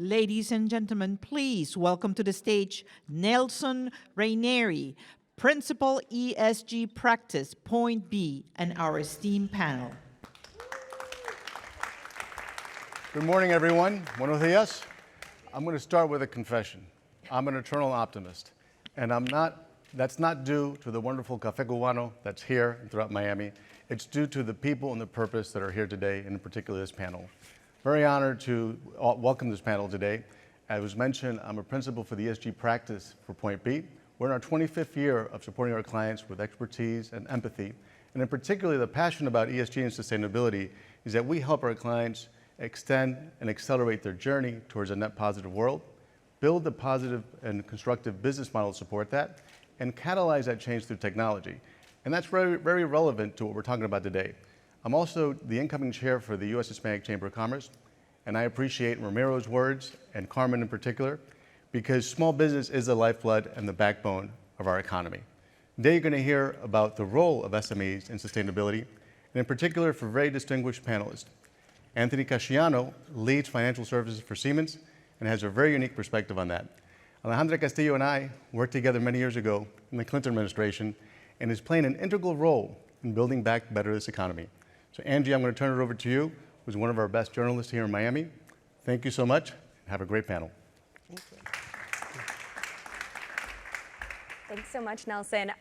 ladies and gentlemen, please welcome to the stage Nelson Reyneri, Principal ESG Practice, Point B, and our esteemed panel. Good morning, everyone. Buenos dias. I'm going to start with a confession. I'm an eternal optimist, and that's not due to the wonderful Café Cubano that's here and throughout Miami. It's due to the people and the purpose that are here today, and in particular this panel. Very honored to welcome this panel today. As was mentioned, I'm a principal for the ESG practice for Point B. We're in our 25th year of supporting our clients with expertise and empathy. And in particular, the passion about ESG and sustainability is that we help our clients extend and accelerate their journey towards a net positive world, build a positive and constructive business model to support that, and catalyze that change through technology. And that's very, very relevant to what we're talking about today. I'm also the incoming chair for the U.S. Hispanic Chamber of Commerce, and I appreciate Ramiro's words, and Carmen in particular, because small business is the lifeblood and the backbone of our economy. Today you're going to hear about the role of SMEs in sustainability, and in particular for very distinguished panelists. Anthony Casciano leads financial services for Siemens and has a very unique perspective on that. Alejandra Castillo and I worked together many years ago in the Clinton administration and is playing an integral role in building back better this economy. So Angie, I'm going to turn it over to you, who's one of our best journalists here in Miami. Thank you so much. Have a great panel. Thank you. Thanks so much, Nelson.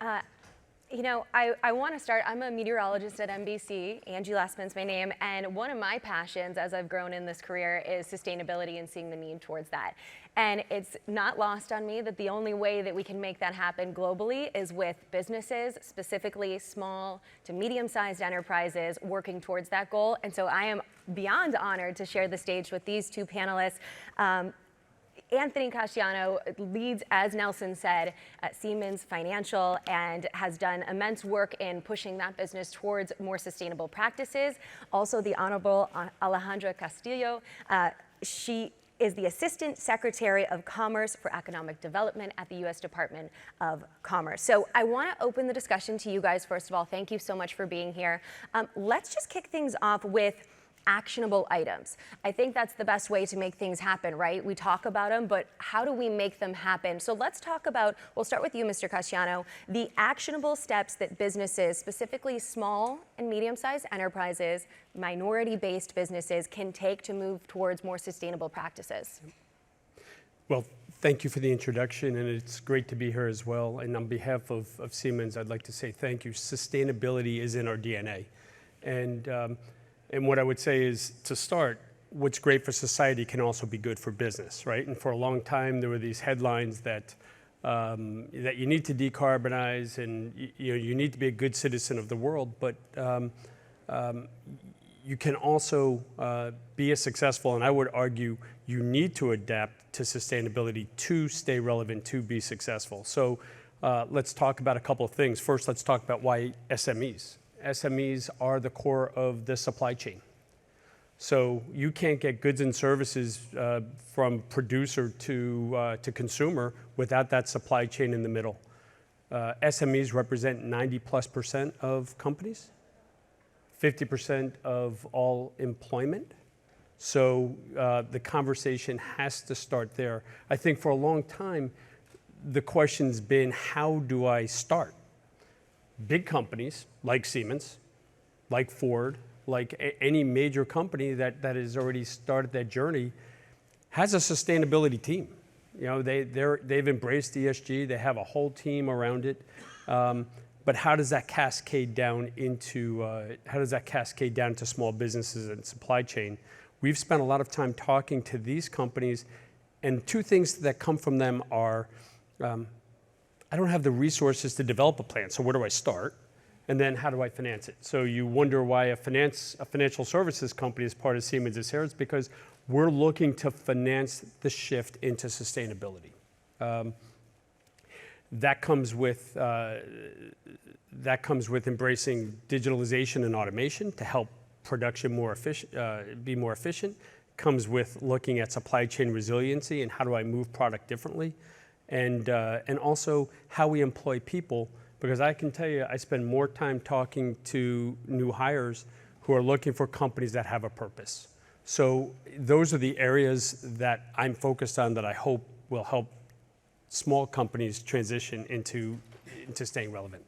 You know, I want to start, I'm a meteorologist at NBC, Angie Lassman's my name, and one of my passions as I've grown in this career is sustainability and seeing the need towards that. And it's not lost on me that the only way that we can make that happen globally is with businesses, specifically small to medium-sized enterprises working towards that goal. And so I am beyond honored to share the stage with these two panelists. Anthony Casciano leads, as Nelson said, at Siemens Financial and has done immense work in pushing that business towards more sustainable practices. Also, the Honorable Alejandra Castillo, she is the Assistant Secretary of Commerce for Economic Development at the U.S. Department of Commerce. So I want to open the discussion to you guys. First of all, thank you so much for being here. Let's just kick things off with actionable items. I think that's the best way to make things happen, right? We talk about them, but how do we make them happen? So let's talk about, we'll start with you, Mr. Casciano, the actionable steps that businesses, specifically small and medium-sized enterprises, minority-based businesses, can take to move towards more sustainable practices. Well, thank you for the introduction, and it's great to be here as well. And on behalf of Siemens, I'd like to say thank you. Sustainability is in our DNA. And what I would say is, to start, what's great for society can also be good for business, right? And for a long time, there were these headlines that that you need to decarbonize and you need to be a good citizen of the world, but you can also be a successful, and I would argue you need to adapt to sustainability to stay relevant, to be successful. So let's talk about a couple of things. First, let's talk about why SMEs. SMEs are the core of the supply chain. So you can't get goods and services from producer to consumer without that supply chain in the middle. SMEs represent 90+% of companies, 50% of all employment. So the conversation has to start there. I think for a long time, the question's been, how do I start? Big companies like Siemens, like Ford, like any major company that has already started that journey has a sustainability team. You know, they've embraced ESG. They have a whole team around it. But how does that cascade down into small businesses and supply chain? We've spent a lot of time talking to these companies, and two things that come from them are, I don't have the resources to develop a plan, so where do I start? And then how do I finance it? So you wonder why a financial services company is part of Siemens is here. It's because we're looking to finance the shift into sustainability. That comes with embracing digitalization and automation to help production be more efficient. Comes with looking at supply chain resiliency and how do I move product differently. And also how we employ people, because I can tell you, I spend more time talking to new hires who are looking for companies that have a purpose. So those are the areas that I'm focused on that I hope will help small companies transition into staying relevant.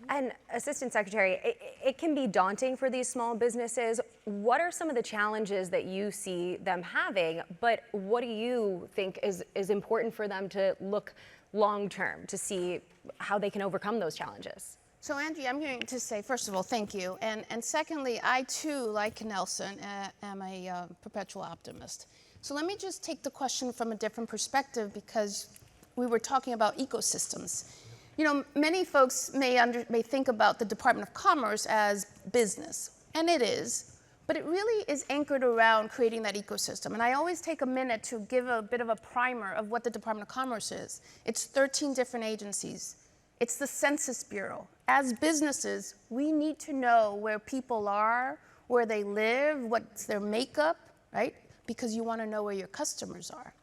And Assistant Secretary, it can be daunting for these small businesses. What are some of the challenges that you see them having, but what do you think is important for them to look long-term to see how they can overcome those challenges? So Angie, I'm going to say, first of all, thank you. And secondly, I too, like Nelson, am a perpetual optimist. So let me just take the question from a different perspective, because we were talking about ecosystems. You know, many folks may think about the Department of Commerce as business, and it is, but it really is anchored around creating that ecosystem. And I always take a minute to give a bit of a primer of what the Department of Commerce is. It's 13 different agencies. It's the Census Bureau. As businesses, we need to know where people are, where they live, what's their makeup, right? Because you want to know where your customers are.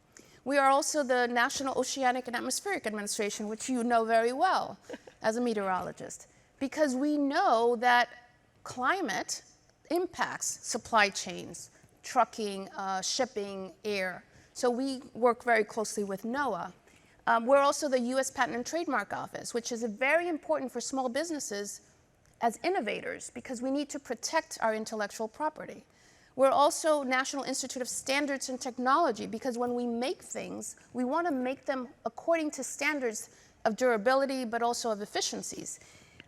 We are also the National Oceanic and Atmospheric Administration, which you know very well as a meteorologist, because we know that climate impacts supply chains, trucking, shipping, air. So we work very closely with NOAA. We're also the U.S. Patent and Trademark Office, which is very important for small businesses as innovators, because we need to protect our intellectual property. We're also National Institute of Standards and Technology, because when we make things, we want to make them according to standards of durability, but also of efficiencies.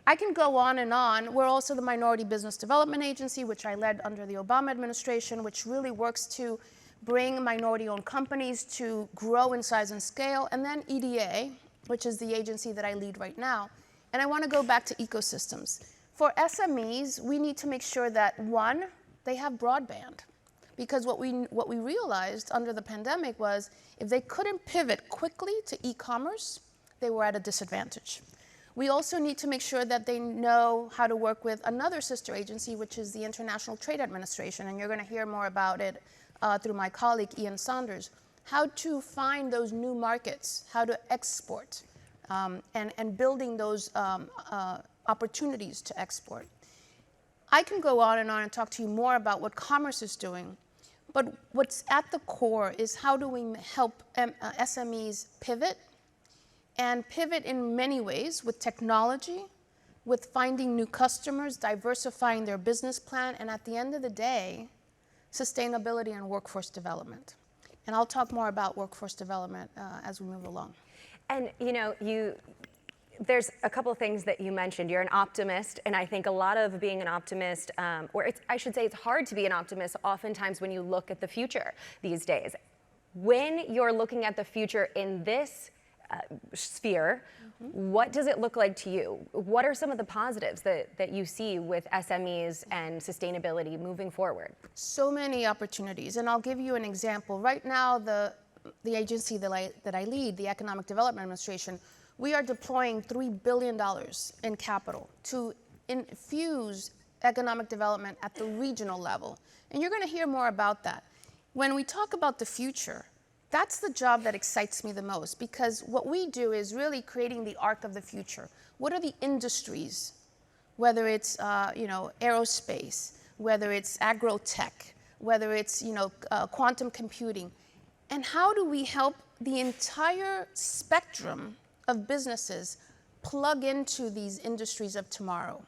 I can go on and on. We're also the Minority Business Development Agency, which I led under the Obama administration, which really works to bring minority-owned companies to grow in size and scale. And then EDA, which is the agency that I lead right now. And I want to go back to ecosystems. For SMEs, we need to make sure that, one, they have broadband. Because what we realized under the pandemic was if they couldn't pivot quickly to e-commerce, they were at a disadvantage. We also need to make sure that they know how to work with another sister agency, which is the International Trade Administration, and you're going to hear more about it through my colleague Ian Saunders, how to find those new markets, how to export, and building those opportunities to export. I can go on and talk to you more about what commerce is doing, but what's at the core is how do we help SMEs pivot, and pivot in many ways with technology, with finding new customers, diversifying their business plan, and at the end of the day, sustainability and workforce development. And I'll talk more about workforce development as we move along. And you know, there's a couple of things that you mentioned. You're an optimist, and I think a lot of being an optimist, I should say it's hard to be an optimist oftentimes when you look at the future these days. When you're looking at the future in this sphere, what does it look like to you? What are some of the positives that you see with SMEs and sustainability moving forward? So many opportunities, and I'll give you an example. Right now, the agency that I lead, the Economic Development Administration, we are deploying $3 billion in capital to infuse economic development at the regional level. And you're going to hear more about that. When we talk about the future, that's the job that excites me the most, because what we do is really creating the arc of the future. What are the industries, whether it's aerospace, whether it's agro-tech, whether it's quantum computing, and how do we help the entire spectrum of businesses plug into these industries of tomorrow?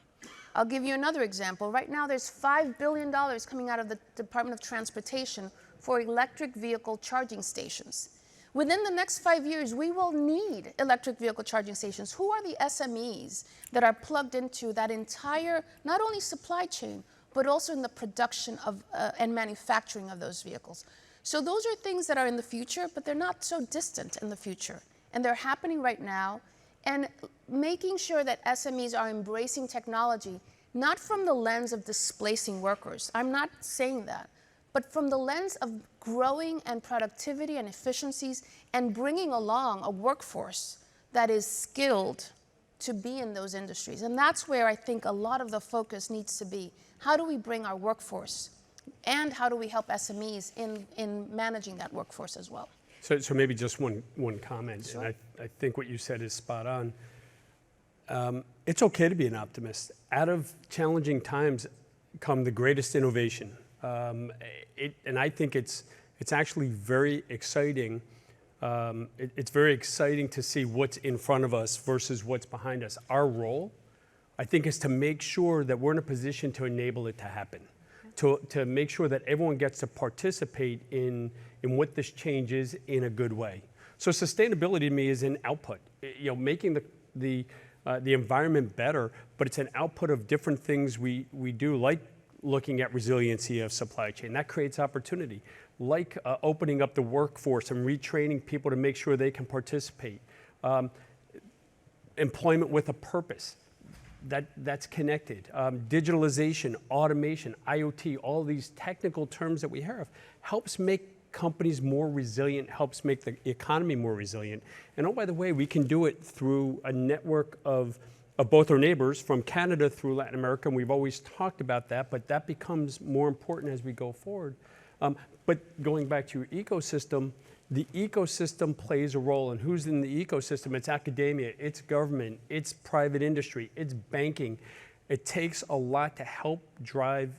I'll give you another example. Right now, there's $5 billion coming out of the Department of Transportation for electric vehicle charging stations. Within the next 5 years, we will need electric vehicle charging stations. Who are the SMEs that are plugged into that entire, not only supply chain, but also in the production of and manufacturing of those vehicles? So those are things that are in the future, but they're not so distant in the future. And they're happening right now. And making sure that SMEs are embracing technology, not from the lens of displacing workers. I'm not saying that. But from the lens of growing and productivity and efficiencies and bringing along a workforce that is skilled to be in those industries. And that's where I think a lot of the focus needs to be. How do we bring our workforce? And how do we help SMEs in managing that workforce as well? So maybe just one comment, Sure. and I think what you said is spot on. It's okay to be an optimist. Out of challenging times come the greatest innovation. And I think it's actually very exciting. It's very exciting to see what's in front of us versus what's behind us. Our role, I think, is to make sure that we're in a position to enable it to happen, to make sure that everyone gets to participate in what this change is in a good way. So sustainability to me is an output, making the environment better, but it's an output of different things we do, like looking at resiliency of supply chain. That creates opportunity, like opening up the workforce and retraining people to make sure they can participate. Employment with a purpose, that's connected. Digitalization, automation, IoT, all these technical terms that we have helps make companies more resilient, helps make the economy more resilient. And oh, by the way, we can do it through a network of both our neighbors from Canada through Latin America, and we've always talked about that, but that becomes more important as we go forward. But going back to your ecosystem, the ecosystem plays a role, and who's in the ecosystem? It's academia, it's government, it's private industry, it's banking. It takes a lot to help drive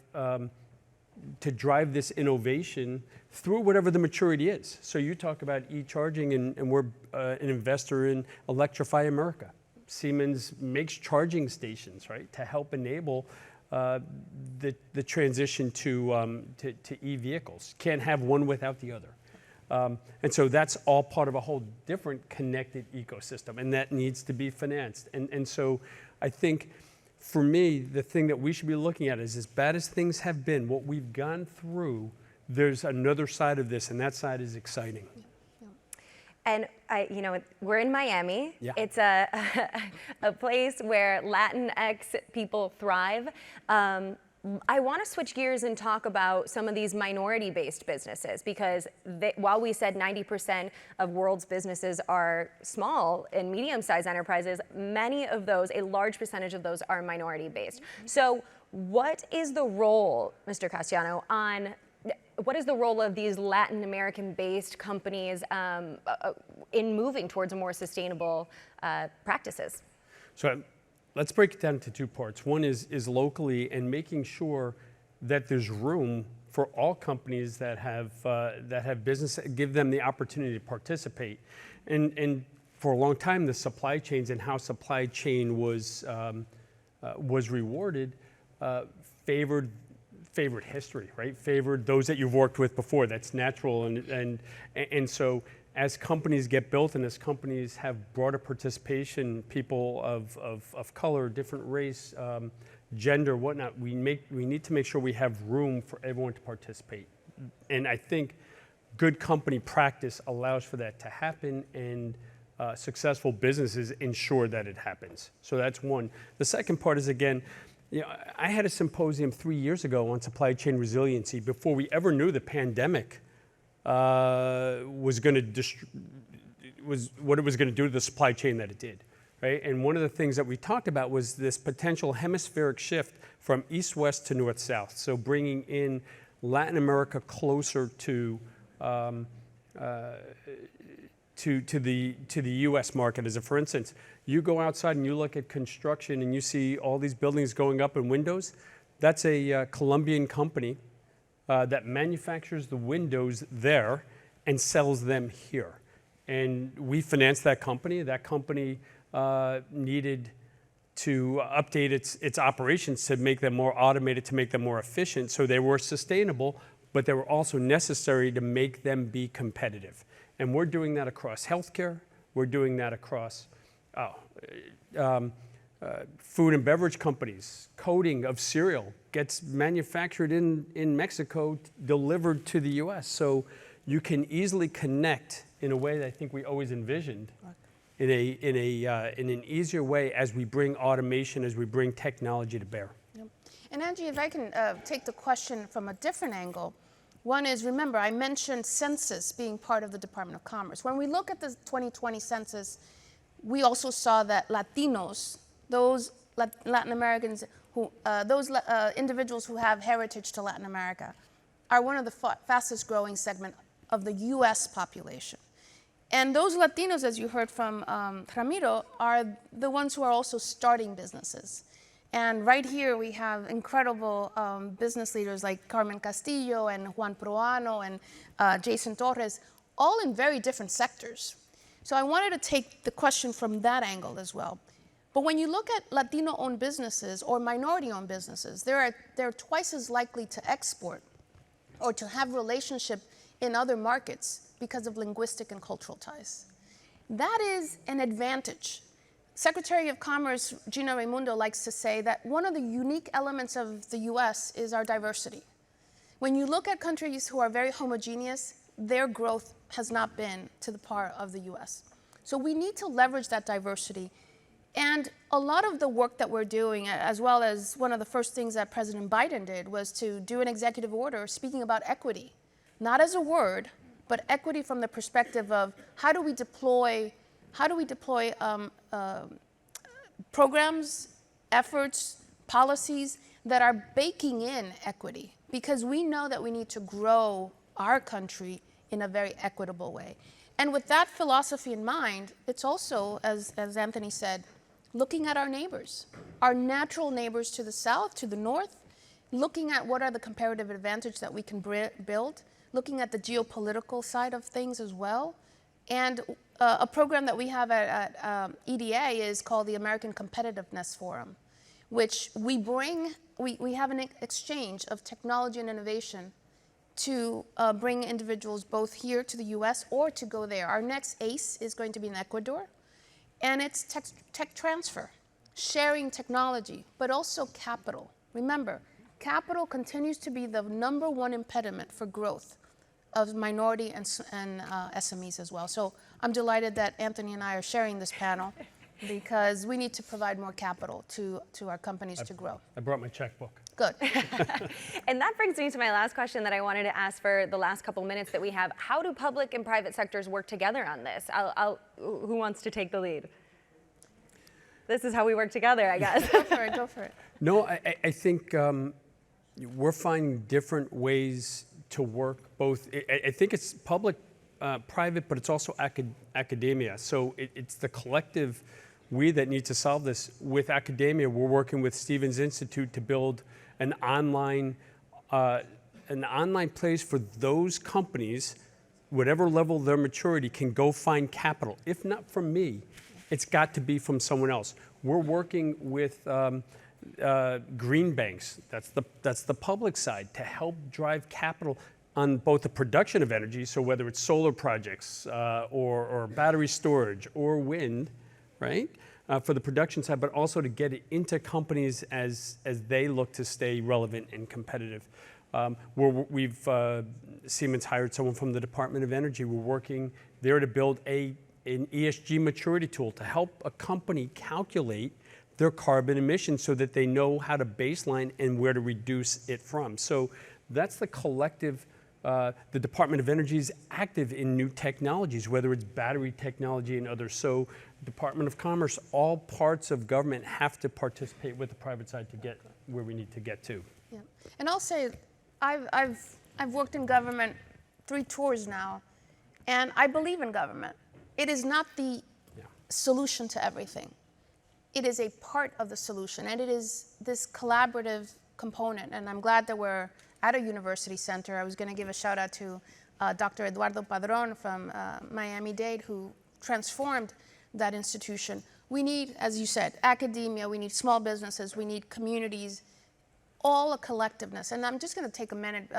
this innovation through whatever the maturity is. So you talk about e-charging, and we're an investor in Electrify America. Siemens makes charging stations, right, to help enable the transition to e-vehicles. Can't have one without the other. And so that's all part of a whole different connected ecosystem, and that needs to be financed. And so I think, for me, the thing that we should be looking at is, as bad as things have been, what we've gone through, there's another side of this, and that side is exciting. And we're in Miami. Yeah. It's a place where Latinx people thrive. I want to switch gears and talk about some of these minority-based businesses, because while we said 90% of world's businesses are small and medium-sized enterprises, many of those, a large percentage of those, are minority-based. So what is the role, Mr. Casciano, what is the role of these Latin American-based companies in moving towards more sustainable practices? So let's break it down into two parts. One is locally, and making sure that there's room for all companies that have business, give them the opportunity to participate. And for a long time, the supply chains and how supply chain was rewarded favored history, right? Favored those that you've worked with before. That's natural, and so as companies get built and as companies have broader participation, people of color, different race, gender, whatnot, we need to make sure we have room for everyone to participate. And I think good company practice allows for that to happen, and successful businesses ensure that it happens. So that's one. The second part is, again, I had a symposium 3 years ago on supply chain resiliency before we ever knew the pandemic was what it was going to do to the supply chain that it did, right? And one of the things that we talked about was this potential hemispheric shift from east-west to north-south. So bringing in Latin America closer to the U.S. market. As a, for instance, you go outside and you look at construction and you see all these buildings going up in windows. That's a Colombian company that manufactures the windows there and sells them here. And we financed that company. That company needed to update its operations to make them more automated, to make them more efficient. So they were sustainable, but they were also necessary to make them be competitive. And we're doing that across healthcare. We're doing that across food and beverage companies. Coating of cereal gets manufactured in Mexico, delivered to the U.S. So you can easily connect in a way that I think we always envisioned, in an easier way as we bring automation, as we bring technology to bear. Yep. And Angie, if I can take the question from a different angle. One is, remember, I mentioned census being part of the Department of Commerce. When we look at the 2020 census, we also saw that Latinos, those Latin Americans, those individuals who have heritage to Latin America, are one of the fastest growing segment of the U.S. population. And those Latinos, as you heard from Ramiro, are the ones who are also starting businesses. And right here we have incredible business leaders like Carmen Castillo and Juan Proano and Jason Torres, all in very different sectors. So I wanted to take the question from that angle as well. But when you look at Latino-owned businesses or minority-owned businesses, they're twice as likely to export or to have relationship in other markets because of linguistic and cultural ties. That is an advantage. Secretary of Commerce Gina Raimondo likes to say that one of the unique elements of the US is our diversity. When you look at countries who are very homogeneous, their growth has not been to the par of the US. So we need to leverage that diversity. And a lot of the work that we're doing, as well as one of the first things that President Biden did, was to do an executive order speaking about equity, not as a word, but equity from the perspective of how do we deploy programs, efforts, policies that are baking in equity, because we know that we need to grow our country in a very equitable way. And with that philosophy in mind, it's also, as Anthony said, looking at our neighbors, our natural neighbors to the south, to the north, looking at what are the comparative advantage that we can build, looking at the geopolitical side of things as well. And a program that we have at EDA is called the American Competitiveness Forum, which we have an exchange of technology and innovation to bring individuals both here to the US or to go there. Our next ACE is going to be in Ecuador, and it's tech transfer, sharing technology, but also capital. Remember, capital continues to be the #1 impediment for growth of minority and SMEs as well. So I'm delighted that Anthony and I are sharing this panel because we need to provide more capital to our companies to grow. I brought my checkbook. Good. And that brings me to my last question that I wanted to ask for the last couple minutes that we have. How do public and private sectors work together on this? Who wants to take the lead? This is how we work together, I guess. Go for it. No, I think we're finding different ways to work both. I think it's public, private, but it's also academia. So it's the collective we that need to solve this. With academia, we're working with Stevens Institute to build an online place for those companies, whatever level of their maturity, can go find capital. If not from me, it's got to be from someone else. We're working with green banks, that's the public side, to help drive capital on both the production of energy, so whether it's solar projects or battery storage or wind, right, for the production side, but also to get it into companies as they look to stay relevant and competitive. Siemens hired someone from the Department of Energy. We're working there to build an ESG maturity tool to help a company calculate their carbon emissions so that they know how to baseline and where to reduce it from. So that's the collective. The Department of Energy is active in new technologies, whether it's battery technology and others. So Department of Commerce, all parts of government have to participate with the private side to get where we need to get to. Yeah. And I'll say, I've worked in government 3 tours now, and I believe in government. It is not the solution to everything. It is a part of the solution, and it is this collaborative component. And I'm glad that we're at a university center. I was going to give a shout out to Dr. Eduardo Padron from Miami-Dade, who transformed that institution. We need, as you said, academia, we need small businesses, we need communities, all a collectiveness. And I'm just going to take a minute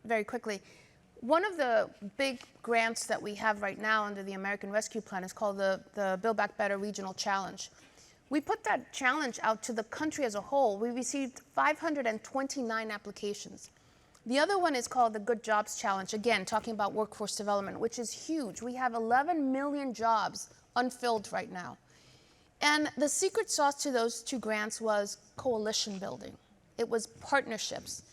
very quickly. One of the big grants that we have right now under the American Rescue Plan is called the Build Back Better Regional Challenge. We put that challenge out to the country as a whole. We received 529 applications. The other one is called the Good Jobs Challenge, again, talking about workforce development, which is huge. We have 11 million jobs unfilled right now. And the secret sauce to those 2 grants was coalition building. It was partnerships.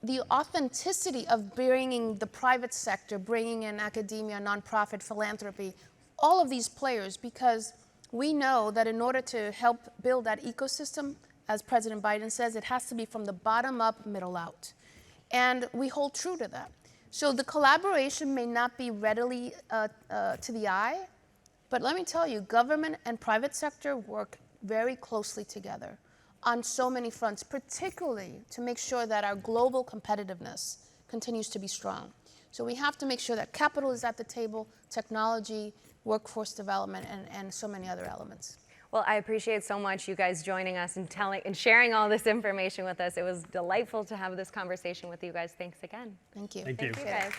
The authenticity of bringing the private sector, bringing in academia, nonprofit, philanthropy, all of these players, because we know that in order to help build that ecosystem, as President Biden says, it has to be from the bottom up, middle out. And we hold true to that. So the collaboration may not be readily to the eye, but let me tell you, government and private sector work very closely together on so many fronts, particularly to make sure that our global competitiveness continues to be strong. So we have to make sure that capital is at the table, technology, workforce development, and so many other elements. Well, I appreciate so much you guys joining us and sharing all this information with us. It was delightful to have this conversation with you guys. Thanks again. Thank you. Thank you. Thank you guys.